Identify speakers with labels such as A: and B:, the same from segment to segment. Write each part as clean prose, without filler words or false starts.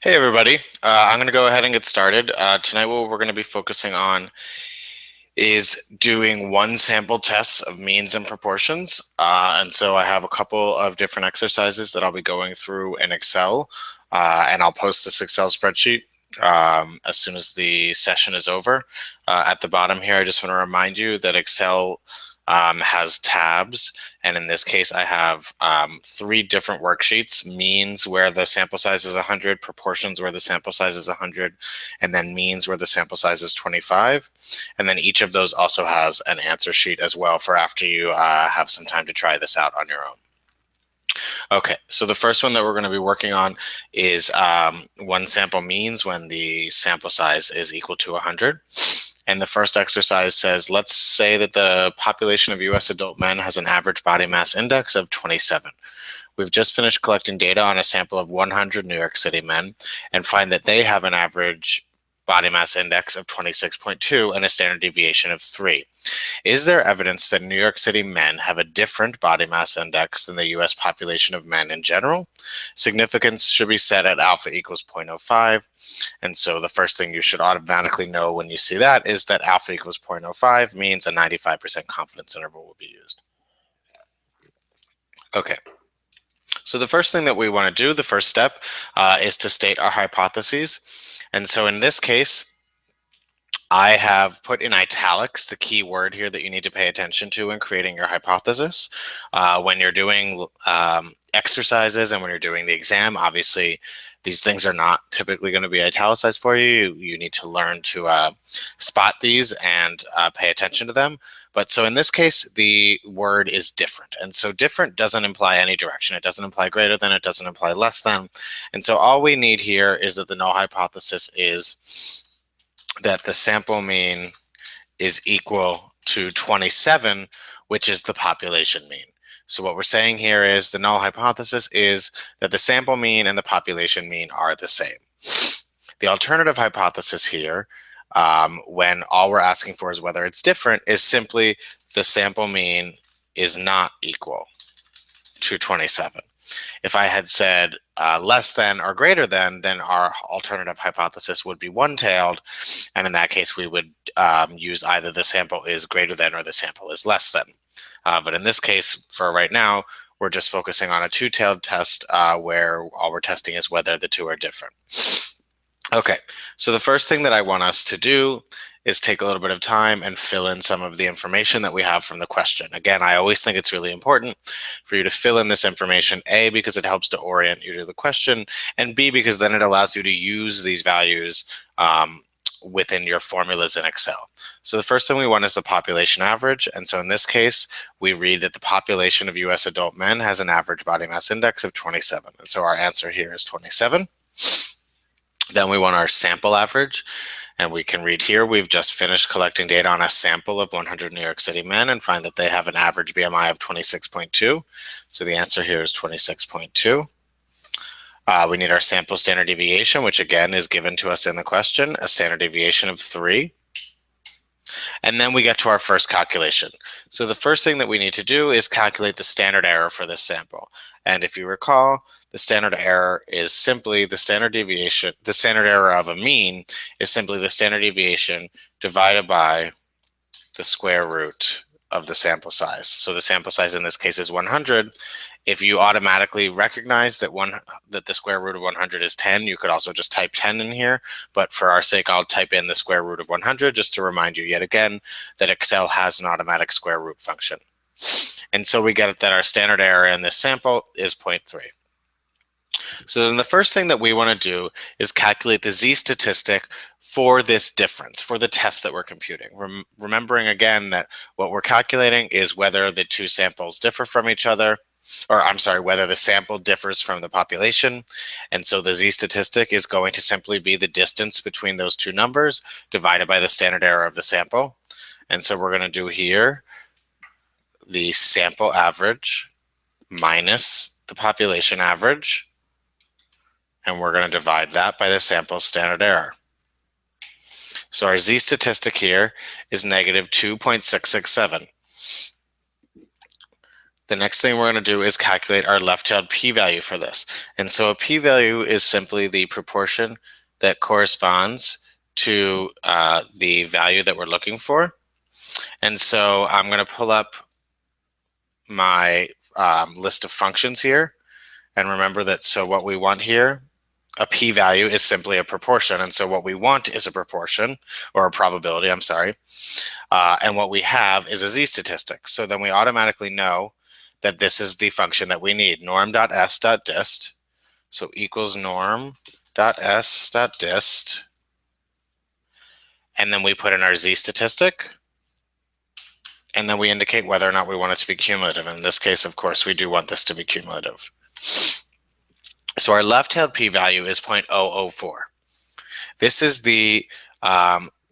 A: Hey everybody, I'm going to go ahead and get started. Tonight what we're going to be focusing on is doing one sample tests of means and proportions. And so I have a couple of different exercises that I'll be going through in Excel, and I'll post this Excel spreadsheet as soon as the session is over. At the bottom here, I just want to remind you that Excel has tabs. And in this case, I have three different worksheets: means where the sample size is 100, proportions where the sample size is 100, and then means where the sample size is 25. And then each of those also has an answer sheet as well for after you have some time to try this out on your own. Okay, so the first one that we're going to be working on is one sample means when the sample size is equal to 100. And the first exercise says, let's say that the population of US adult men has an average body mass index of 27. We've just finished collecting data on a sample of 100 New York City men and find that they have an average body mass index of 26.2 and a standard deviation of 3. Is there evidence that New York City men have a different body mass index than the US population of men in general? Significance should be set at alpha equals 0.05. And so the first thing you should automatically know when you see that is that alpha equals 0.05 means a 95% confidence interval will be used. Okay. So the first thing that we want to do, the first step, is to state our hypotheses. And so in this case, I have put in italics the key word here that you need to pay attention to in creating your hypothesis. When you're doing exercises and when you're doing the exam, obviously these things are not typically going to be italicized for you. You need to learn to spot these and pay attention to them. But so in this case, the word is different. And so different doesn't imply any direction. It doesn't imply greater than, it doesn't imply less than. And so all we need here is that the null hypothesis is that the sample mean is equal to 27, which is the population mean. So what we're saying here is the null hypothesis is that the sample mean and the population mean are the same. The alternative hypothesis here, when all we're asking for is whether it's different, is simply the sample mean is not equal to 27. If I had said less than or greater than, then our alternative hypothesis would be one-tailed. And in that case, we would use either the sample is greater than or the sample is less than. But in this case, for right now, we're just focusing on a two-tailed test where all we're testing is whether the two are different. Okay, so the first thing that I want us to do is take a little bit of time and fill in some of the information that we have from the question. Again, I always think it's really important for you to fill in this information, A, because it helps to orient you to the question, and B, because then it allows you to use these values within your formulas in Excel. So the first thing we want is the population average. And so in this case, we read that the population of US adult men has an average body mass index of 27. And so our answer here is 27. Then we want our sample average. And we can read here, we've just finished collecting data on a sample of 100 New York City men and find that they have an average BMI of 26.2. So the answer here is 26.2. We need our sample standard deviation, which again is given to us in the question, a standard deviation of 3. And then we get to our first calculation. So the first thing that we need to do is calculate the standard error for this sample. And if you recall, the standard error is simply the standard deviation, the standard error of a mean is simply the standard deviation divided by the square root of the sample size. So the sample size in this case is 100. If you automatically recognize that the square root of 100 is 10, you could also just type 10 in here. But for our sake, I'll type in the square root of 100 just to remind you yet again that Excel has an automatic square root function. And so we get that our standard error in this sample is 0.3. So then the first thing that we want to do is calculate the z-statistic for this difference, for the test that we're computing. Remembering again that what we're calculating is whether the two samples differ from each other, or I'm sorry, whether the sample differs from the population. And so the z-statistic is going to simply be the distance between those two numbers divided by the standard error of the sample. And so we're going to do here the sample average minus the population average, and we're going to divide that by the sample standard error. So our z-statistic here is negative 2.667. the next thing we're going to do is calculate our left-tailed p-value for this. And so a p-value is simply the proportion that corresponds to the value that we're looking for. And so I'm going to pull up my list of functions here. And remember that, so what we want here, a p-value is simply a proportion. And so what we want is a proportion, or a probability, I'm sorry. And what we have is a z-statistic. So then we automatically know that this is the function that we need, norm.s.dist. So equals norm.s.dist. And then we put in our z-statistic. And then we indicate whether or not we want it to be cumulative. In this case, of course, we do want this to be cumulative. So our left-tailed p-value is 0.004. This is the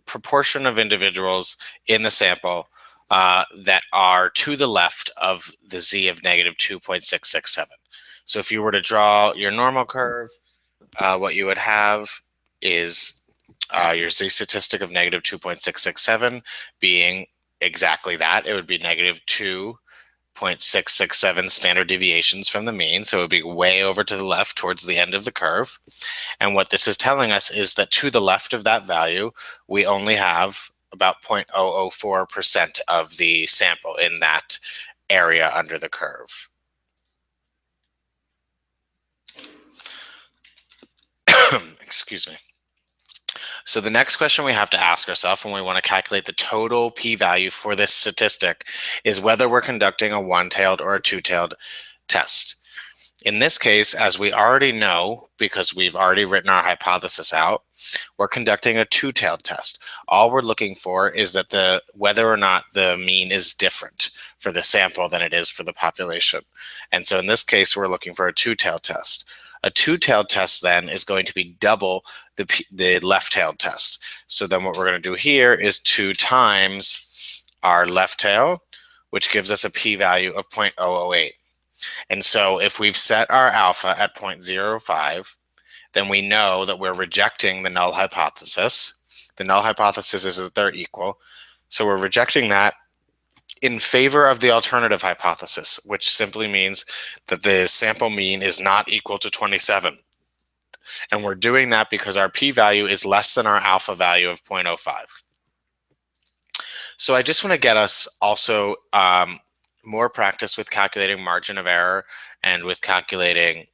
A: proportion of individuals in the sample that are to the left of the z of negative 2.667. So if you were to draw your normal curve, what you would have is your z-statistic of negative 2.667 being exactly that. It would be negative 2.667 standard deviations from the mean. So it would be way over to the left towards the end of the curve. And what this is telling us is that to the left of that value, we only have about 0.004% of the sample in that area under the curve. Excuse me. So the next question we have to ask ourselves when we want to calculate the total p-value for this statistic is whether we're conducting a one-tailed or a two-tailed test. In this case, as we already know, because we've already written our hypothesis out, we're conducting a two-tailed test. All we're looking for is that whether or not the mean is different for the sample than it is for the population. And so in this case, we're looking for a two-tailed test. A two-tailed test then is going to be double the left-tailed test. So then what we're going to do here is 2 times our left tail, which gives us a p-value of 0.008. And so if we've set our alpha at 0.05, then we know that we're rejecting the null hypothesis. The null hypothesis is that they're equal. So we're rejecting that in favor of the alternative hypothesis, which simply means that the sample mean is not equal to 27. And we're doing that because our p-value is less than our alpha value of 0.05. So I just want to get us also more practice with calculating margin of error and with calculating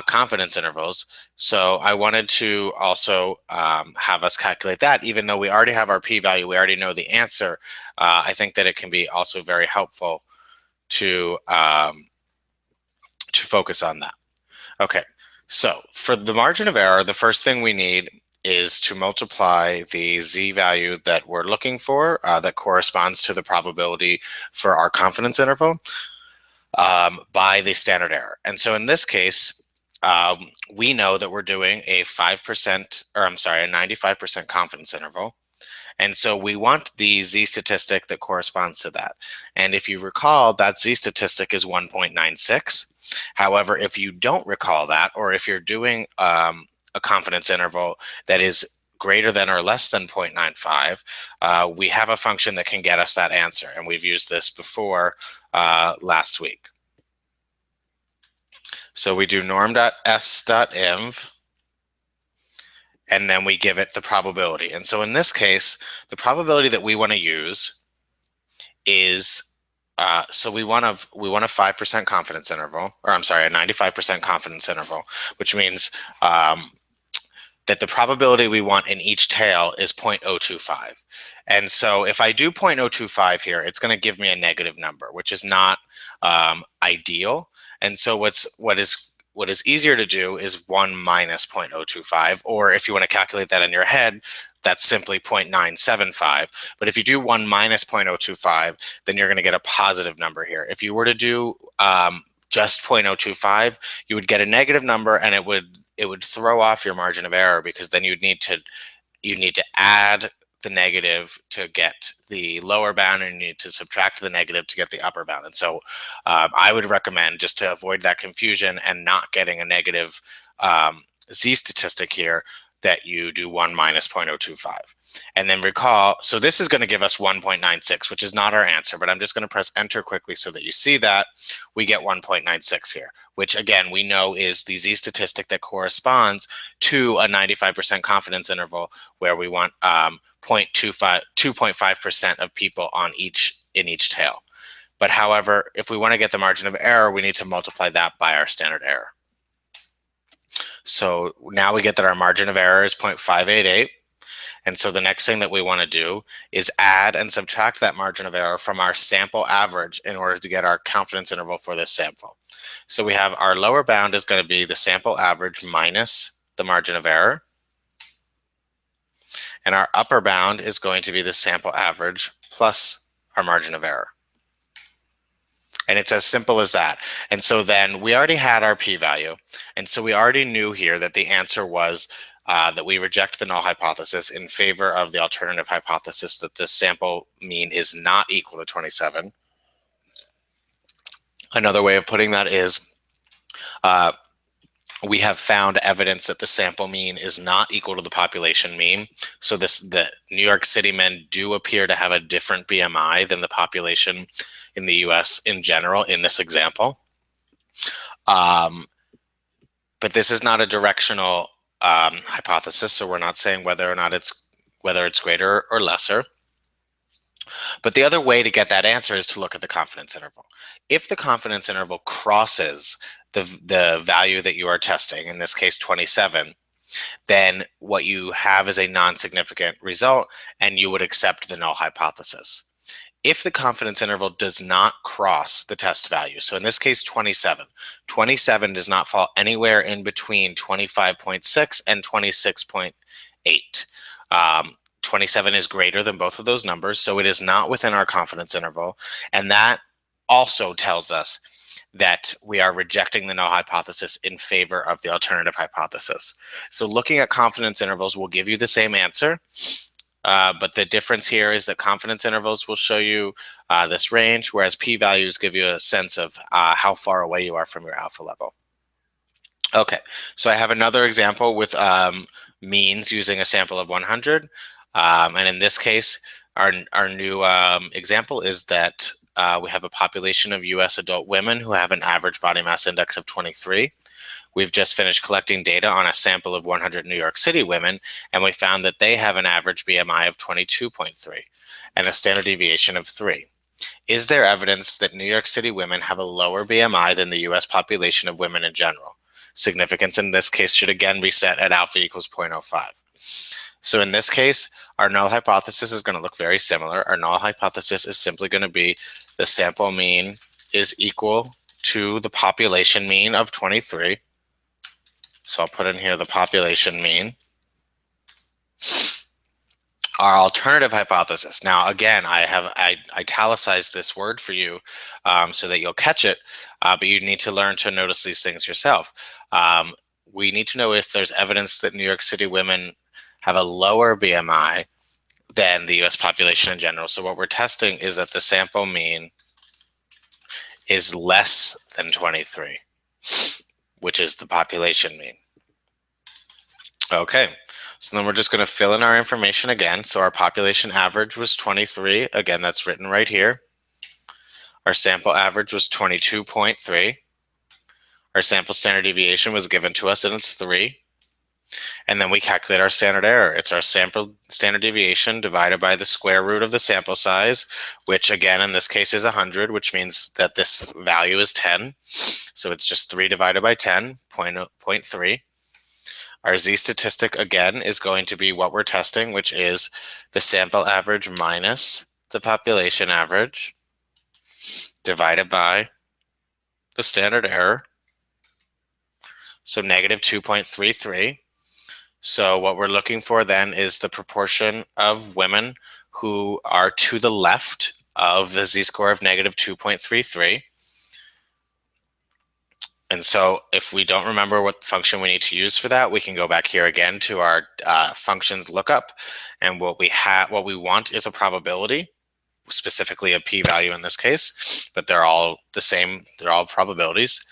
A: confidence intervals. So I wanted to also have us calculate that. Even though we already have our p-value, we already know the answer, I think that it can be also very helpful to focus on that. Okay, so for the margin of error, the first thing we need is to multiply the z value that we're looking for that corresponds to the probability for our confidence interval by the standard error. And so in this case, we know that we're doing a 5%, or I'm sorry, a 95% confidence interval. And so we want the z-statistic that corresponds to that. And if you recall, that z-statistic is 1.96. However, if you don't recall that, or if you're doing a confidence interval that is greater than or less than 0.95, we have a function that can get us that answer. And we've used this before last week. So we do norm.s.inv, and then we give it the probability. And so in this case, the probability that we want to use is, so we want a 5% confidence interval, or I'm sorry, a 95% confidence interval, which means that the probability we want in each tail is 0.025. And so if I do 0.025 here, it's going to give me a negative number, which is not ideal. And so what is easier to do is 1 minus 0.025, or if you want to calculate that in your head, that's simply 0.975. But if you do 1 minus 0.025, then you're going to get a positive number here. If you were to do just 0.025, you would get a negative number, and it would throw off your margin of error, because then you'd need to add the negative to get the lower bound, and you need to subtract the negative to get the upper bound. And so I would recommend, just to avoid that confusion and not getting a negative z-statistic here, that you do 1 minus 0.025. And then recall, so this is going to give us 1.96, which is not our answer, but I'm just going to press enter quickly so that you see that we get 1.96 here, which again, we know is the z-statistic that corresponds to a 95% confidence interval where we want 2.5% of people in each tail. But however, if we want to get the margin of error, we need to multiply that by our standard error. So now we get that our margin of error is 0.588. And so the next thing that we want to do is add and subtract that margin of error from our sample average in order to get our confidence interval for this sample. So we have our lower bound is going to be the sample average minus the margin of error. And our upper bound is going to be the sample average plus our margin of error. And it's as simple as that. And so then we already had our p-value. And so we already knew here that the answer was that we reject the null hypothesis in favor of the alternative hypothesis that the sample mean is not equal to 27. Another way of putting that is we have found evidence that the sample mean is not equal to the population mean. So the New York City men do appear to have a different BMI than the population in the US in general in this example. But this is not a directional hypothesis, so we're not saying whether it's greater or lesser. But the other way to get that answer is to look at the confidence interval. If the confidence interval crosses the value that you are testing, in this case 27, then what you have is a non-significant result and you would accept the null hypothesis. If the confidence interval does not cross the test value, so in this case 27 does not fall anywhere in between 25.6 and 26.8. 27 is greater than both of those numbers, so it is not within our confidence interval. And that also tells us that we are rejecting the null hypothesis in favor of the alternative hypothesis. So looking at confidence intervals will give you the same answer, but the difference here is that confidence intervals will show you this range, whereas p-values give you a sense of how far away you are from your alpha level. Okay, so I have another example with means using a sample of 100. And in this case, our new example is that we have a population of US adult women who have an average body mass index of 23. We've just finished collecting data on a sample of 100 New York City women, and we found that they have an average BMI of 22.3 and a standard deviation of 3. Is there evidence that New York City women have a lower BMI than the US population of women in general? Significance in this case should again be set at alpha equals 0.05. So in this case, our null hypothesis is going to look very similar. Our null hypothesis is simply going to be the sample mean is equal to the population mean of 23. So I'll put in here the population mean. Our alternative hypothesis. Now, again, I italicized this word for you so that you'll catch it, but you need to learn to notice these things yourself. We need to know if there's evidence that New York City women have a lower BMI than the US population in general. So what we're testing is that the sample mean is less than 23, which is the population mean. Okay, so then we're just going to fill in our information again. So our population average was 23. Again, that's written right here. Our sample average was 22.3. Our sample standard deviation was given to us and it's 3. And then we calculate our standard error. It's our sample standard deviation divided by the square root of the sample size, which again, in this case is 100, which means that this value is 10. So it's just 3 divided by 10, 0.3. Our z-statistic again is going to be what we're testing, which is the sample average minus the population average divided by the standard error. So negative 2.33. So what we're looking for then is the proportion of women who are to the left of the z-score of negative 2.33. And so if we don't remember what function we need to use for that, we can go back here again to our functions lookup. And what we want is a probability, specifically a p-value in this case, but they're all the same. They're all probabilities.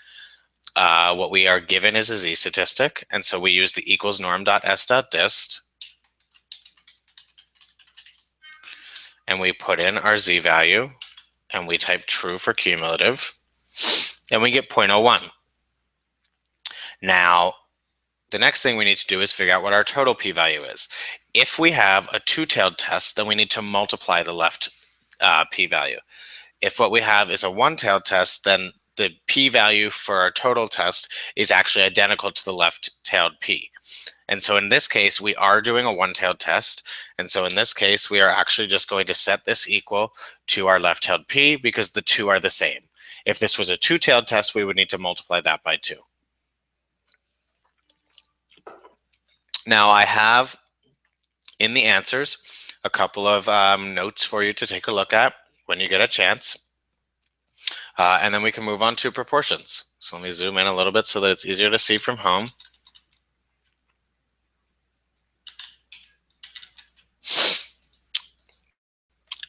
A: what we are given is a z-statistic, and so we use the equals norm.s.dist, and we put in our z-value, and we type true for cumulative, and we get 0.01. Now, the next thing we need to do is figure out what our total p-value is. If we have a two-tailed test, then we need to multiply the left p-value. If what we have is a one-tailed test, then the p-value for our total test is actually identical to the left-tailed p. And so in this case, we are doing a one-tailed test. And so in this case, we are actually just going to set this equal to our left-tailed p because the two are the same. If this was a two-tailed test, we would need to multiply that by 2. Now I have in the answers a couple of notes for you to take a look at when you get a chance. And then we can move on to proportions. So let me zoom in a little bit so that it's easier to see from home.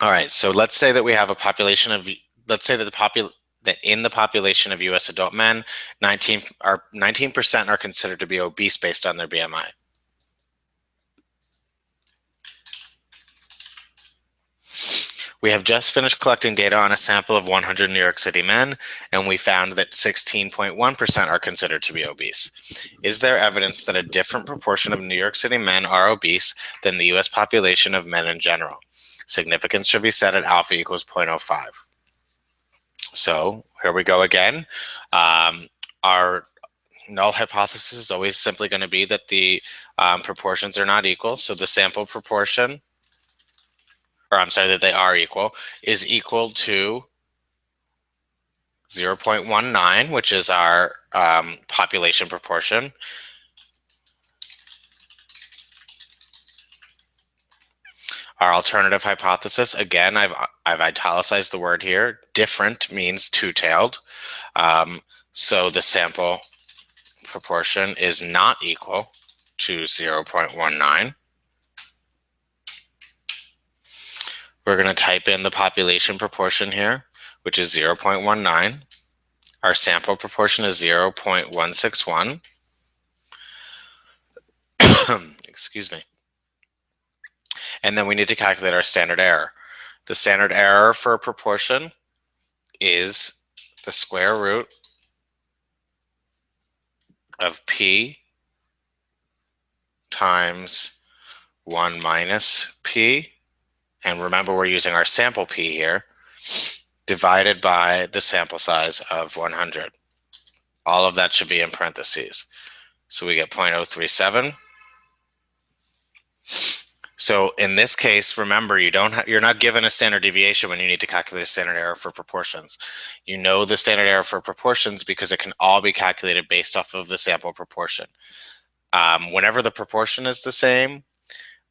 A: All right, so let's say that we have a population of, let's say that in the population of US adult men, 19% are considered to be obese based on their BMI. We have just finished collecting data on a sample of 100 New York City men, and we found that 16.1% are considered to be obese. Is there evidence that a different proportion of New York City men are obese than the US population of men in general? Significance should be set at alpha equals 0.05. So here we go again. Our null hypothesis is always simply going to be that the proportions are not equal. So the sample proportion, or I'm sorry, that they are equal, is equal to 0.19, which is our population proportion. Our alternative hypothesis, again, I've italicized the word here. Different means two-tailed. So the sample proportion is not equal to 0.19. We're going to type in the population proportion here, which is 0.19. Our sample proportion is 0.161. Excuse me. And then we need to calculate our standard error. The standard error for a proportion is the square root of p times 1 minus p, and remember we're using our sample p here, divided by the sample size of 100. All of that should be in parentheses. So we get 0.037. So in this case, remember, you're not given a standard deviation when you need to calculate a standard error for proportions. You know the standard error for proportions because it can all be calculated based off of the sample proportion. Whenever the proportion is the same,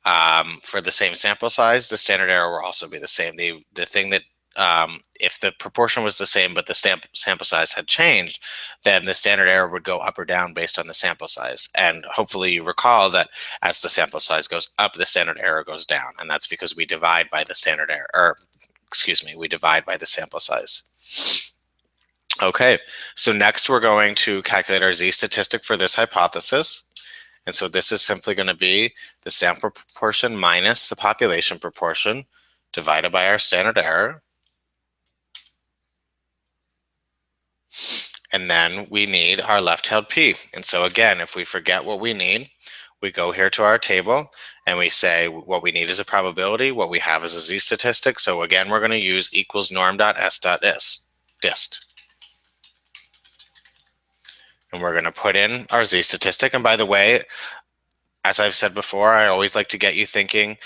A: for the same sample size, the standard error will also be the same. The thing that if the proportion was the same but the sample size had changed, then the standard error would go up or down based on the sample size. And hopefully you recall that as the sample size goes up, the standard error goes down. And that's because we divide by the standard error, or excuse me, we divide by the sample size. Okay, so next we're going to calculate our z-statistic for this hypothesis. And so this is simply going to be the sample proportion minus the population proportion divided by our standard error. And then we need our left-tailed p. And so again, if we forget what we need, we go here to our table and we say what we need is a probability, what we have is a z-statistic. So again, we're going to use equals norm.s.dist. And we're going to put in our z-statistic. And by the way, as I've said before, I always like to get you thinking,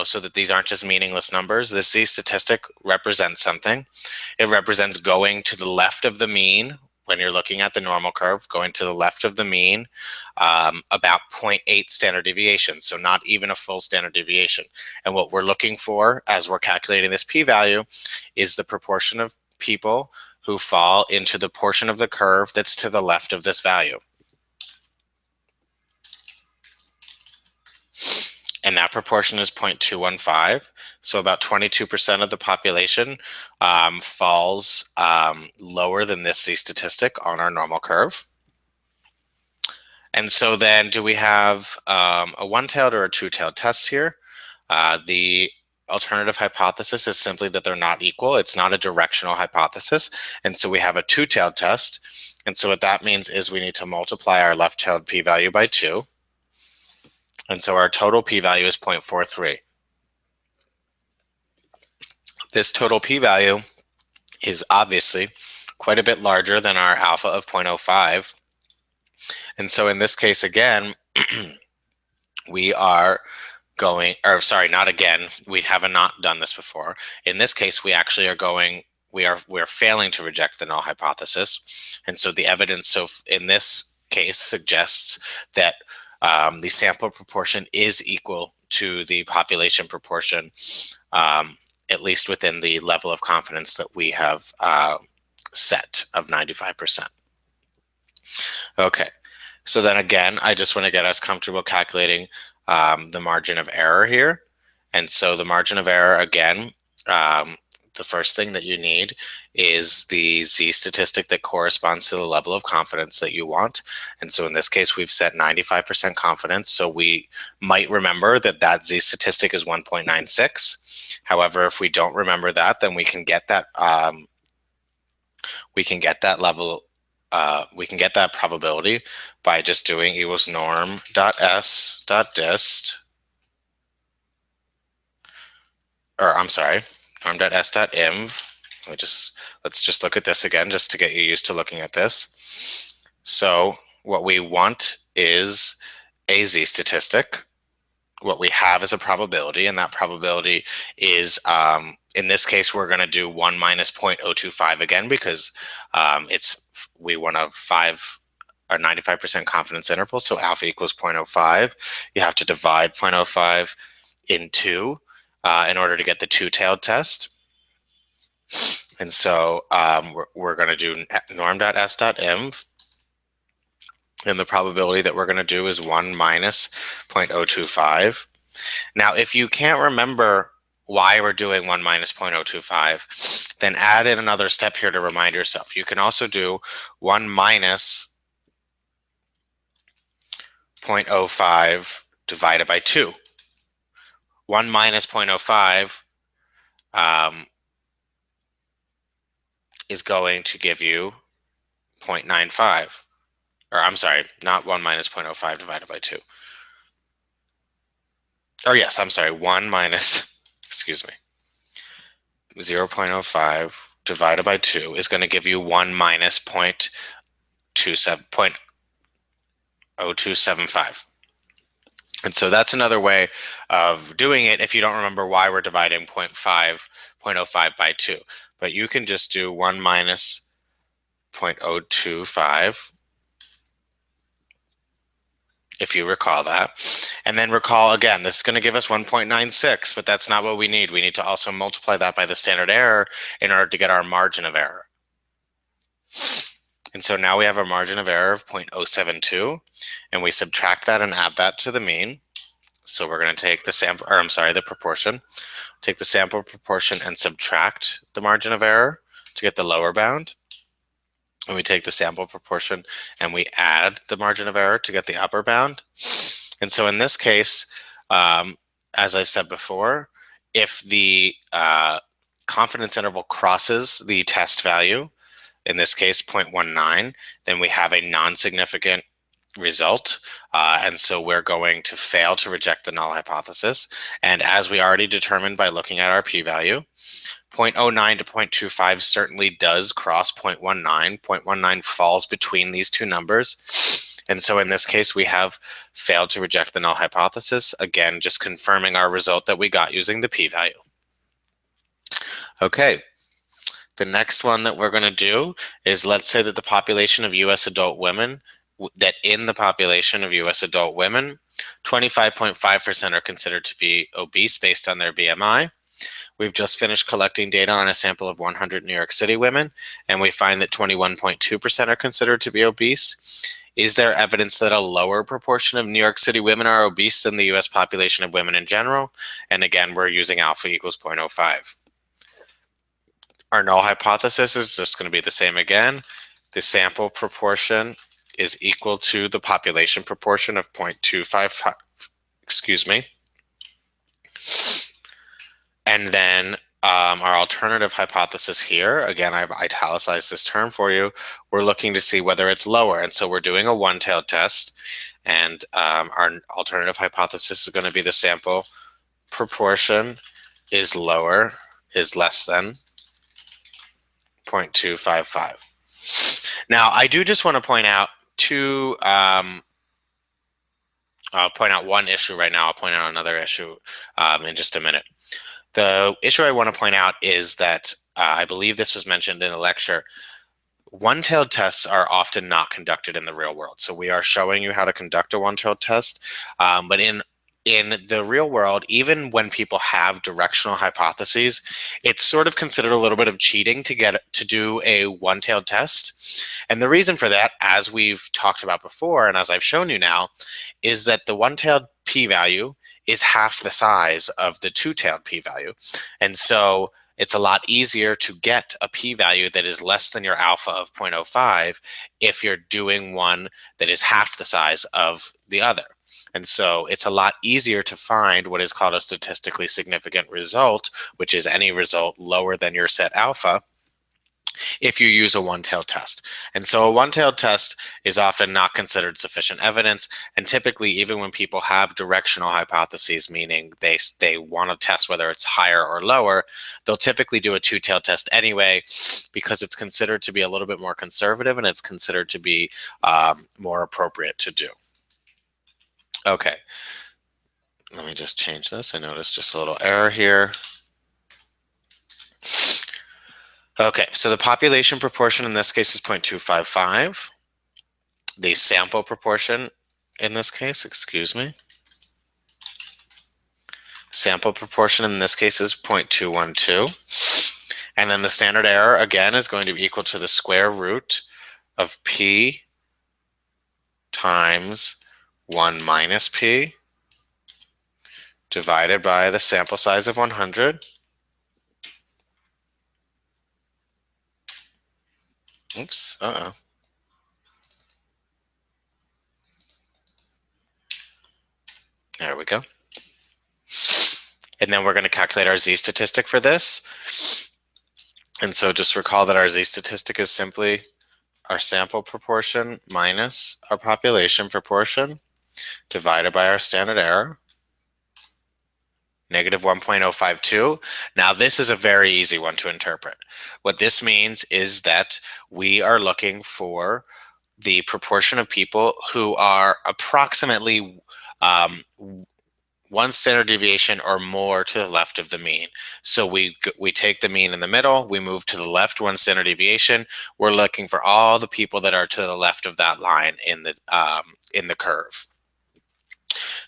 A: so that these aren't just meaningless numbers. This z-statistic represents something. It represents going to the left of the mean when you're looking at the normal curve, going to the left of the mean about 0.8 standard deviation, so not even a full standard deviation. And what we're looking for as we're calculating this p-value is the proportion of people who fall into the portion of the curve that's to the left of this value. and that proportion is 0.215. So about 22% of the population falls lower than this z-statistic on our normal curve. And so then do we have a one-tailed or a two-tailed test here? The alternative hypothesis is simply that they're not equal. It's not a directional hypothesis. And so we have a two-tailed test. And so what that means is we need to multiply our left-tailed p-value by 2. And so our total p-value is 0.43. This total p-value is obviously quite a bit larger than our alpha of 0.05. And so in this case, again, we are going, or sorry, not again, we have not done this before. In this case, we actually are going, we're failing to reject the null hypothesis. And so the evidence in this case suggests that the sample proportion is equal to the population proportion, at least within the level of confidence that we have set of 95%. Okay, so then again, I just want to get us comfortable calculating the margin of error here. And so the margin of error, again, the first thing that you need is the z-statistic that corresponds to the level of confidence that you want. And so in this case, we've set 95% confidence. So we might remember that that z-statistic is 1.96. However, if we don't remember that, then we can get that level. We can get that probability by just doing equals norm.s.dist, or I'm sorry, norm.s.inv. Let's just look at this again, just to get you used to looking at this. So what we want is a z-statistic. What we have is a probability, and that probability is, in this case, we're going to do 1 minus 0.025 again, because we want a 95% confidence interval, so alpha equals 0.05. You have to divide 0.05 in 2 in order to get the two-tailed test. And so we're going to do norm.s.inv. And the probability that we're going to do is 1 minus 0.025. Now, if you can't remember why we're doing 1 minus 0.025, then add in another step here to remind yourself. You can also do 1 minus 0.05 divided by 2. 1 minus 0.05 is going to give you 0.95. Or I'm sorry, not 1 minus 0.05 divided by 2. Or yes, I'm sorry, 1 minus, excuse me, 0.05 divided by 2 is going to give you 1 minus 0.0275. And so that's another way of doing it if you don't remember why we're dividing 0.05 by 2. But you can just do 1 minus 0.025, if you recall that. And then recall, again, this is going to give us 1.96, but that's not what we need. We need to also multiply that by the standard error in order to get our margin of error. And so now we have a margin of error of 0.072, and we subtract that and add that to the mean. So we're going to take the sample, or I'm sorry, the proportion. Take the sample proportion and subtract the margin of error to get the lower bound. And we take the sample proportion and we add the margin of error to get the upper bound. And so in this case, as I've said before, if the confidence interval crosses the test value, in this case 0.19, then we have a non-significant result. And so we're going to fail to reject the null hypothesis. And as we already determined by looking at our p-value, 0.09 to 0.25 certainly does cross 0.19. 0.19 falls between these two numbers. And so in this case, we have failed to reject the null hypothesis. Again, just confirming our result that we got using the p-value. Okay. The next one that we're going to do is, let's say that the population of US adult women, that in the population of US adult women, 25.5% are considered to be obese based on their BMI. We've just finished collecting data on a sample of 100 New York City women, and we find that 21.2% are considered to be obese. Is there evidence that a lower proportion of New York City women are obese than the US population of women in general? And again, we're using alpha equals 0.05. Our null hypothesis is just going to be the same again. The sample proportion is equal to the population proportion of 0.255, excuse me. And then our alternative hypothesis here, again, I've italicized this term for you. We're looking to see whether it's lower. And so we're doing a one-tailed test. And our alternative hypothesis is going to be the sample proportion is lower, is less than 0.255. Now, I do just want to point out I'll point out one issue right now. I'll point out another issue in just a minute. The issue I want to point out is that I believe this was mentioned in the lecture. One-tailed tests are often not conducted in the real world. So we are showing you how to conduct a one-tailed test, but in the real world, even when people have directional hypotheses, it's sort of considered a little bit of cheating to get to do a one-tailed test. And the reason for that, as we've talked about before, and as I've shown you now, is that the one-tailed p-value is half the size of the two-tailed p-value. And so it's a lot easier to get a p-value that is less than your alpha of 0.05 if you're doing one that is half the size of the other. And so it's a lot easier to find what is called a statistically significant result, which is any result lower than your set alpha, if you use a one-tailed test. And so a one-tailed test is often not considered sufficient evidence. And typically, even when people have directional hypotheses, meaning they want to test whether it's higher or lower, they'll typically do a two-tailed test anyway, because it's considered to be a little bit more conservative and it's considered to be more appropriate to do. Okay, let me just change this. I noticed just a little error here. Okay, so the population proportion in this case is 0.255. The sample proportion in this case, excuse me, sample proportion in this case is 0.212. And then the standard error, again, is going to be equal to the square root of p times 1 minus p divided by the sample size of 100. Oops, There we go. And then we're going to calculate our z-statistic for this. And so just recall that our z-statistic is simply our sample proportion minus our population proportion divided by our standard error, negative 1.052. Now this is a very easy one to interpret. What this means is that we are looking for the proportion of people who are approximately 1 standard deviation or more to the left of the mean. So we take the mean in the middle, we move to the left 1 standard deviation. We're looking for all the people that are to the left of that line in the curve.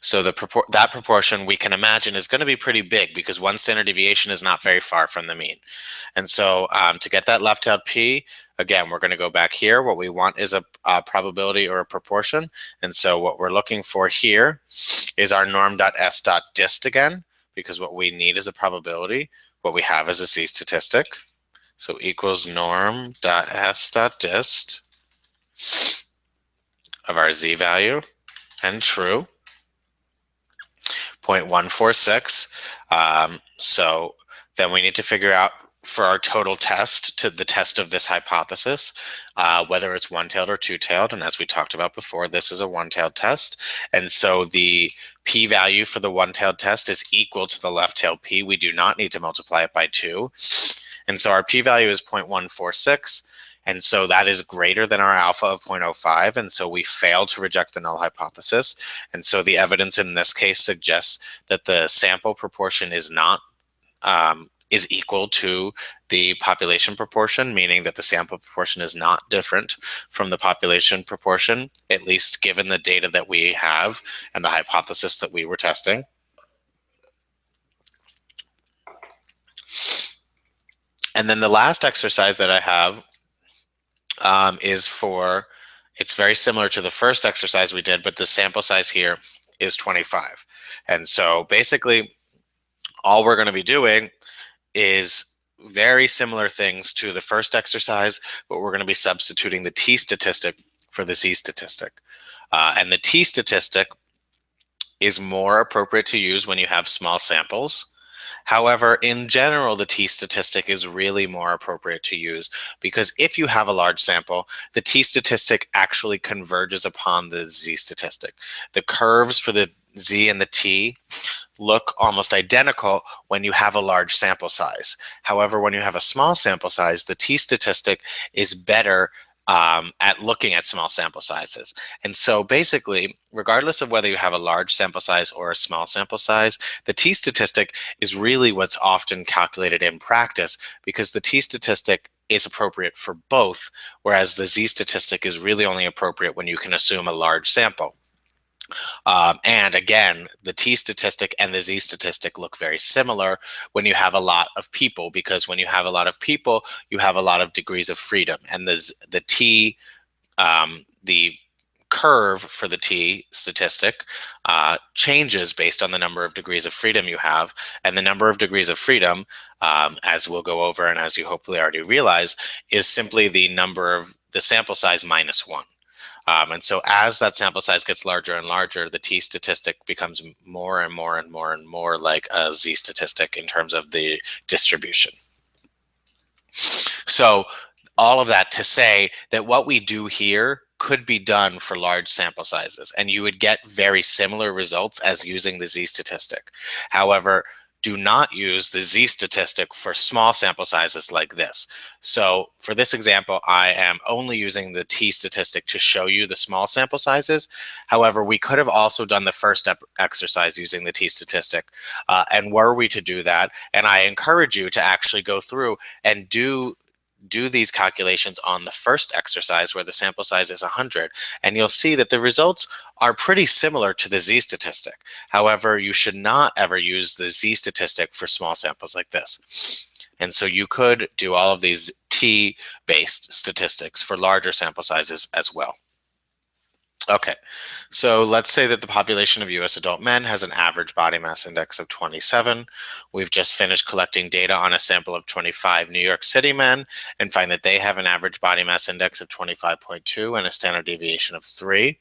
A: So that proportion we can imagine is going to be pretty big because 1 standard deviation is not very far from the mean. And so to get that left-tailed p, again, we're going to go back here. What we want is a probability or a proportion. And so what we're looking for here is our norm.s.dist again, because what we need is a probability. What we have is a z-statistic. So equals norm.s.dist of our z-value and true. 0.146. So then we need to figure out for our total test, to the test of this hypothesis, whether it's one-tailed or two-tailed. And as we talked about before, this is a one-tailed test. And so the p-value for the one-tailed test is equal to the left-tailed p. We do not need to multiply it by 2. And so our p-value is 0.146. And so that is greater than our alpha of 0.05. And so we fail to reject the null hypothesis. And so the evidence in this case suggests that the sample proportion is not is equal to the population proportion, meaning that the sample proportion is not different from the population proportion, at least given the data that we have and the hypothesis that we were testing. And then the last exercise that I have is for It's very similar to the first exercise we did, but the sample size here is 25. And so basically, all we're going to be doing is very similar things to the first exercise, but we're going to be substituting the t statistic for the z statistic. And the t statistic is more appropriate to use when you have small samples. However, in general, the t statistic is really more appropriate to use because if you have a large sample, the t statistic actually converges upon the z statistic. The curves for the z and the t look almost identical when you have a large sample size. However, when you have a small sample size, the t statistic is better at looking at small sample sizes. And so basically, regardless of whether you have a large sample size or a small sample size, the t statistic is really what's often calculated in practice because the t statistic is appropriate for both, whereas the z statistic is really only appropriate when you can assume a large sample. And again, the t statistic and the z statistic look very similar when you have a lot of people, because when you have a lot of people, you have a lot of degrees of freedom. And the curve for the t statistic changes based on the number of degrees of freedom you have. And the number of degrees of freedom, as we'll go over and as you hopefully already realize, is simply the number of the sample size minus 1. And so as that sample size gets larger and larger, the t statistic becomes more and more and more and more like a z statistic in terms of the distribution. So all of that to say that what we do here could be done for large sample sizes, and you would get very similar results as using the z statistic. However, do not use the z statistic for small sample sizes like this. So for this example, I am only using the t statistic to show you the small sample sizes. However, we could have also done the first exercise using the t statistic. And were we to do that, and I encourage you to actually go through and do these calculations on the first exercise where the sample size is 100, and you'll see that the results are pretty similar to the z statistic. However, you should not ever use the z statistic for small samples like this. And so you could do all of these t-based statistics for larger sample sizes as well. Okay, so let's say that the population of US adult men has an average body mass index of 27. We've just finished collecting data on a sample of 25 New York City men and find that they have an average body mass index of 25.2 and a standard deviation of 3.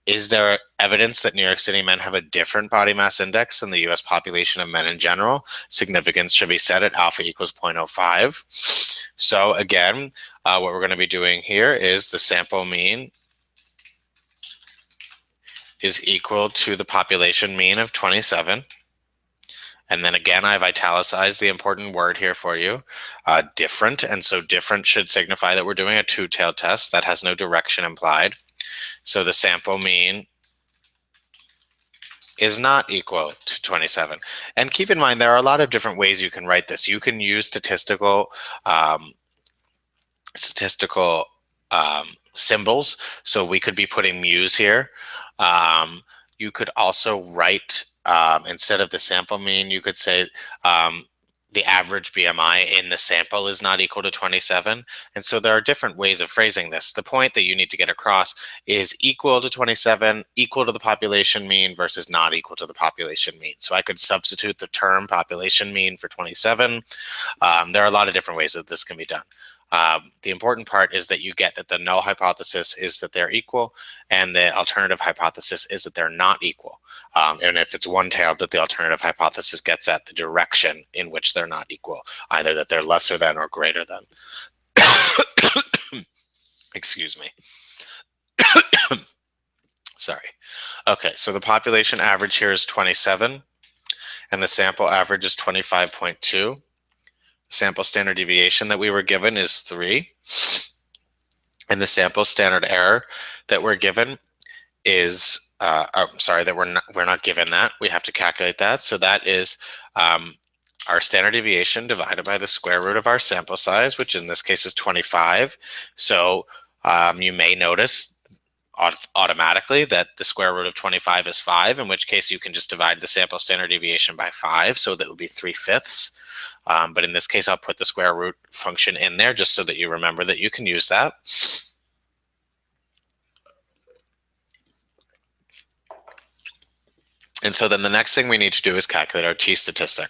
A: Is there evidence that New York City men have a different body mass index than the US population of men in general? Significance should be set at alpha equals 0.05. So again, what we're going to be doing here is the sample mean is equal to the population mean of 27. And then again, I've italicized the important word here for you, different. And so different should signify that we're doing a two-tailed test that has no direction implied. So the sample mean is not equal to 27. And keep in mind, there are a lot of different ways you can write this. You can use statistical symbols. So we could be putting mu's here. You could also write, instead of the sample mean, you could say the average BMI in the sample is not equal to 27. And so there are different ways of phrasing this. The point that you need to get across is equal to 27, equal to the population mean versus not equal to the population mean. So I could substitute the term population mean for 27. There are a lot of different ways that this can be done. The important part is that you get that the null hypothesis is that they're equal, and the alternative hypothesis is that they're not equal. And if it's one-tailed, that the alternative hypothesis gets at the direction in which they're not equal, either that they're lesser than or greater than. Excuse me. Sorry. Okay, so the population average here is 27, and the sample average is 25.2. Sample standard deviation that we were given is 3. And the sample standard error that we're given is, that we're not given that. We have to calculate that. So that is our standard deviation divided by the square root of our sample size, which in this case is 25. So you may notice automatically that the square root of 25 is 5, in which case you can just divide the sample standard deviation by 5. So that would be 3/5. But in this case, I'll put the square root function in there just so that you remember that you can use that. And so then the next thing we need to do is calculate our t-statistic.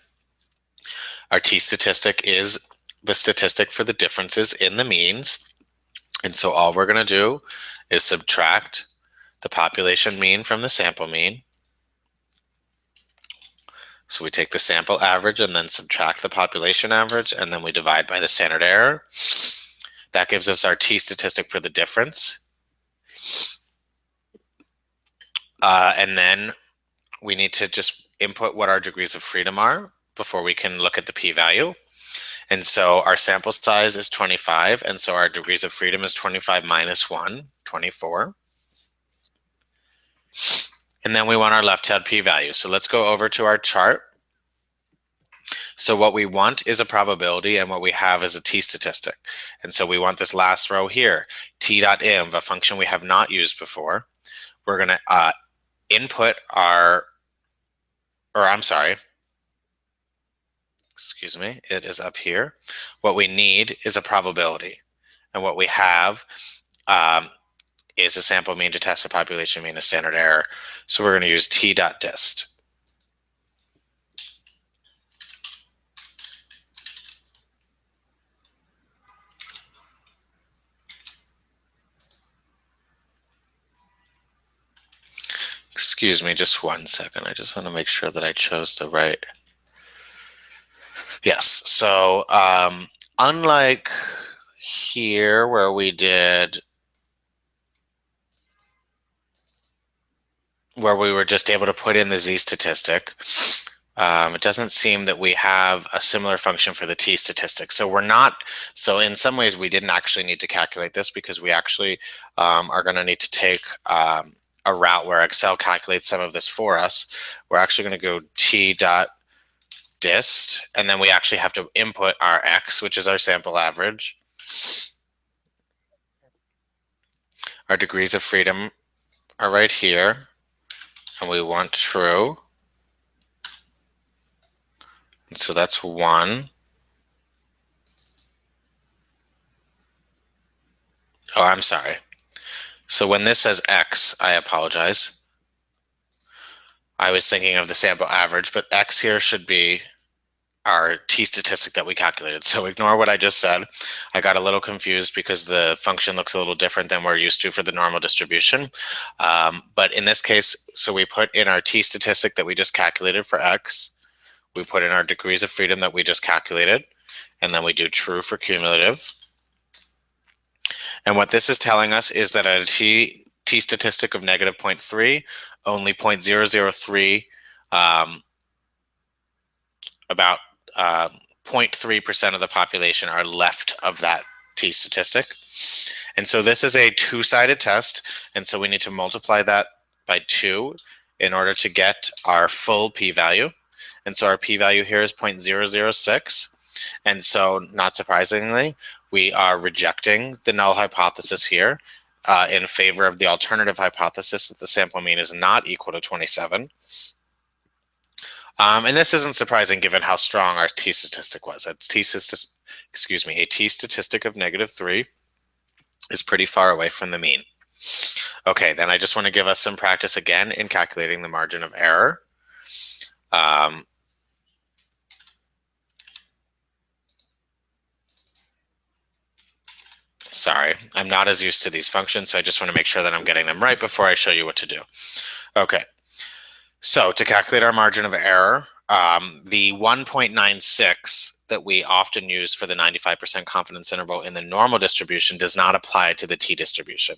A: Our t-statistic is the statistic for the differences in the means. And so all we're going to do is subtract the population mean from the sample mean. So we take the sample average and then subtract the population average, and then we divide by the standard error. That gives us our t-statistic for the difference. And then we need to just input what our degrees of freedom are before we can look at the p-value. And so our sample size is 25, and so our degrees of freedom is 25 minus 1, 24. And then we want our left-hand p-value. So let's go over to our chart. So what we want is a probability, and what we have is a t-statistic. And so we want this last row here, t.inv, a function we have not used before. We're going to input our, excuse me, it is up here. What we need is a probability. And what we have is a sample mean to test a population mean, a standard error. So we're going to use t.dist. Excuse me, just 1 second. I just want to make sure that I chose the right. Yes, so unlike here where we were just able to put in the z-statistic, it doesn't seem that we have a similar function for the t-statistic. So so in some ways we didn't actually need to calculate this, because we actually are going to need to take a route where Excel calculates some of this for us. We're actually going to go t.dist, and then we actually have to input our x, which is our sample average. Our degrees of freedom are right here, and we want true. And so that's 1. Oh, I'm sorry. So when this says x, I apologize. I was thinking of the sample average, but x here should be our t-statistic that we calculated. So ignore what I just said. I got a little confused because the function looks a little different than we're used to for the normal distribution. But in this case, so we put in our t-statistic that we just calculated for x. We put in our degrees of freedom that we just calculated, and then we do true for cumulative. And what this is telling us is that at a t-statistic of negative 0.3, only 0.003, about 0.3% of the population are left of that t-statistic. And so this is a two-sided test, and so we need to multiply that by 2 in order to get our full p-value. And so our p-value here is 0.006. And so, not surprisingly, we are rejecting the null hypothesis here in favor of the alternative hypothesis that the sample mean is not equal to 27. And this isn't surprising given how strong our t-statistic was. A t-statistic of negative 3 is pretty far away from the mean. Okay, then I just want to give us some practice again in calculating the margin of error. Sorry, I'm not as used to these functions, so I just want to make sure that I'm getting them right before I show you what to do. Okay, so to calculate our margin of error, the 1.96 that we often use for the 95% confidence interval in the normal distribution does not apply to the t-distribution.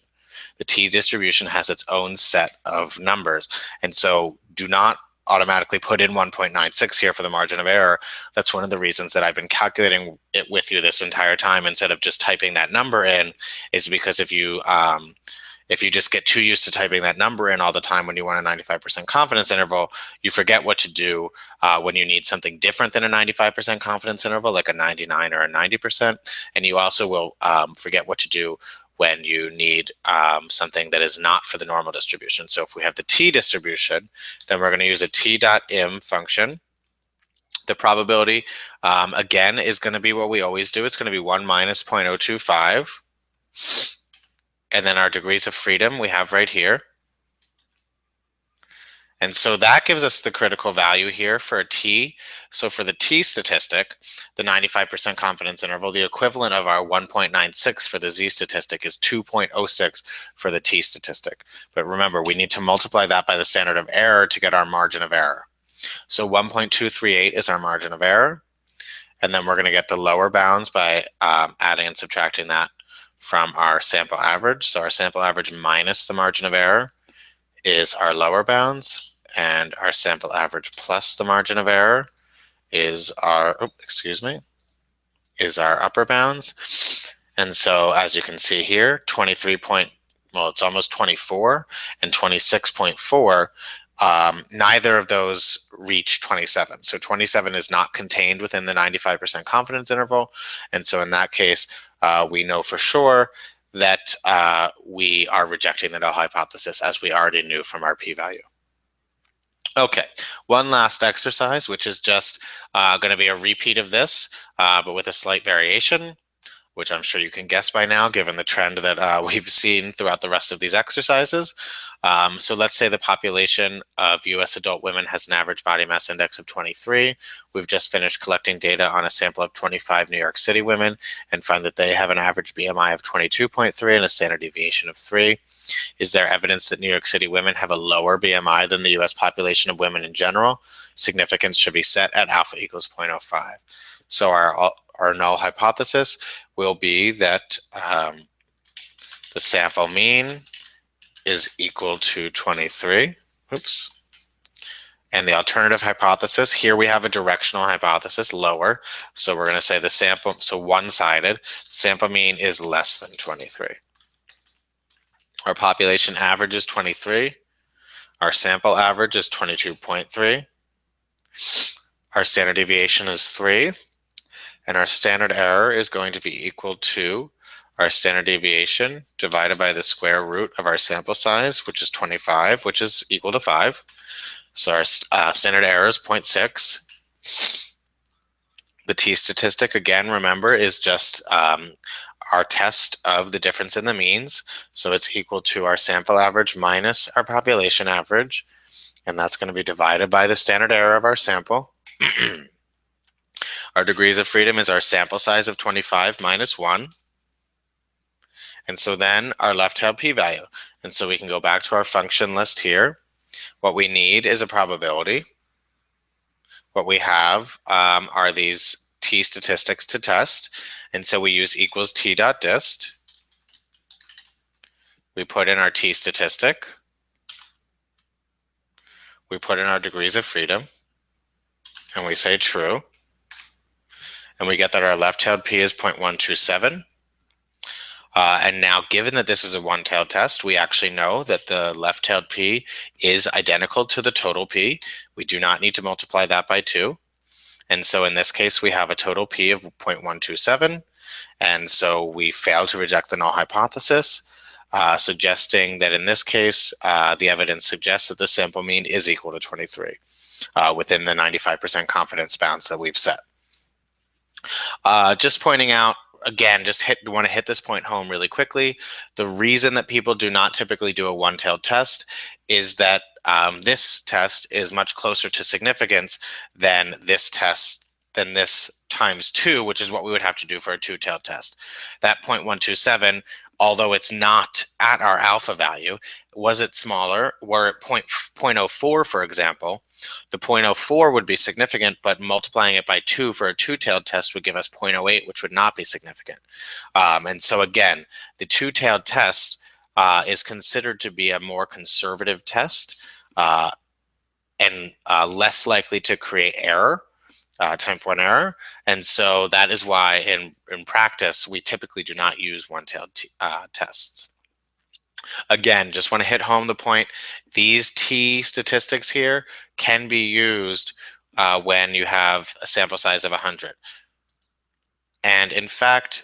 A: The t-distribution has its own set of numbers, and so do not automatically put in 1.96 here for the margin of error. That's one of the reasons that I've been calculating it with you this entire time instead of just typing that number in, is because if you just get too used to typing that number in all the time when you want a 95% confidence interval, you forget what to do when you need something different than a 95% confidence interval, like a 99 or a 90%. And you also will forget what to do when you need something that is not for the normal distribution. So if we have the t-distribution, then we're going to use a t.im function. The probability, again, is going to be what we always do. It's going to be 1 minus 0.025. And then our degrees of freedom we have right here. And so that gives us the critical value here for a t. So for the t statistic, the 95% confidence interval, the equivalent of our 1.96 for the z statistic is 2.06 for the t statistic. But remember, we need to multiply that by the standard of error to get our margin of error. So 1.238 is our margin of error. And then we're going to get the lower bounds by adding and subtracting that from our sample average. So our sample average minus the margin of error is our lower bounds, and our sample average plus the margin of error is our, is our upper bounds. And so as you can see here, 23 point, well, it's almost 24 and 26.4. Neither of those reach 27. So 27 is not contained within the 95% confidence interval. And so in that case, we know for sure that we are rejecting the null hypothesis, as we already knew from our p-value. Okay, one last exercise, which is just going to be a repeat of this, but with a slight variation, which I'm sure you can guess by now, given the trend that we've seen throughout the rest of these exercises. So let's say the population of US adult women has an average body mass index of 23. We've just finished collecting data on a sample of 25 New York City women and find that they have an average BMI of 22.3 and a standard deviation of 3. Is there evidence that New York City women have a lower BMI than the US population of women in general? Significance should be set at alpha equals 0.05. So our null hypothesis will be that the sample mean is equal to 23. Oops. And the alternative hypothesis, here we have a directional hypothesis, lower. So we're going to say the sample, so one-sided, sample mean is less than 23. Our population average is 23. Our sample average is 22.3. Our standard deviation is 3. And our standard error is going to be equal to our standard deviation divided by the square root of our sample size, which is 25, which is equal to 5. So our standard error is 0.6. The t statistic, again, remember, is just our test of the difference in the means. So it's equal to our sample average minus our population average. And that's going to be divided by the standard error of our sample. Our degrees of freedom is our sample size of 25 minus 1. And so then our left-hand p-value. And so we can go back to our function list here. What we need is a probability. What we have are these t statistics to test. And so we use equals t dot dist. We put in our t statistic. We put in our degrees of freedom. And we say true. And we get that our left-tailed p is 0.127. And now, given that this is a one-tailed test, we actually know that the left-tailed p is identical to the total p. We do not need to multiply that by 2. And so in this case, we have a total p of 0.127. And so we fail to reject the null hypothesis, suggesting that in this case, the evidence suggests that the sample mean is equal to 23 within the 95% confidence bounds that we've set. Just pointing out, again, want to hit this point home really quickly. The reason that people do not typically do a one-tailed test is that this test is much closer to significance than this test, than this times 2, which is what we would have to do for a two-tailed test. That 0.127, although it's not at our alpha value, was it smaller, were it 0.04, for example, the 0.04 would be significant, but multiplying it by 2 for a two-tailed test would give us 0.08, which would not be significant. And so again, the two-tailed test is considered to be a more conservative test and less likely to create error, type 1 error. And so that is why in practice, we typically do not use one-tailed tests. Again, just want to hit home the point. These t statistics here can be used when you have a sample size of 100. And in fact,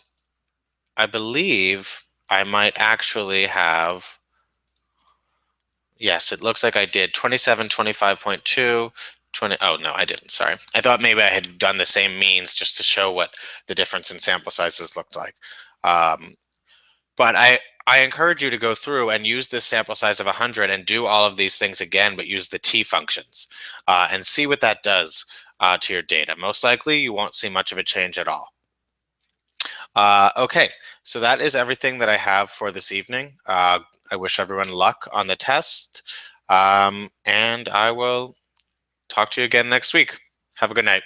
A: I believe I might actually have, yes, it looks like I did 27, 25.2, 20, oh no, I didn't, sorry. I thought maybe I had done the same means just to show what the difference in sample sizes looked like. But I encourage you to go through and use this sample size of 100 and do all of these things again, but use the T functions and see what that does to your data. Most likely, you won't see much of a change at all. Okay, so that is everything that I have for this evening. I wish everyone luck on the test, and I will talk to you again next week. Have a good night.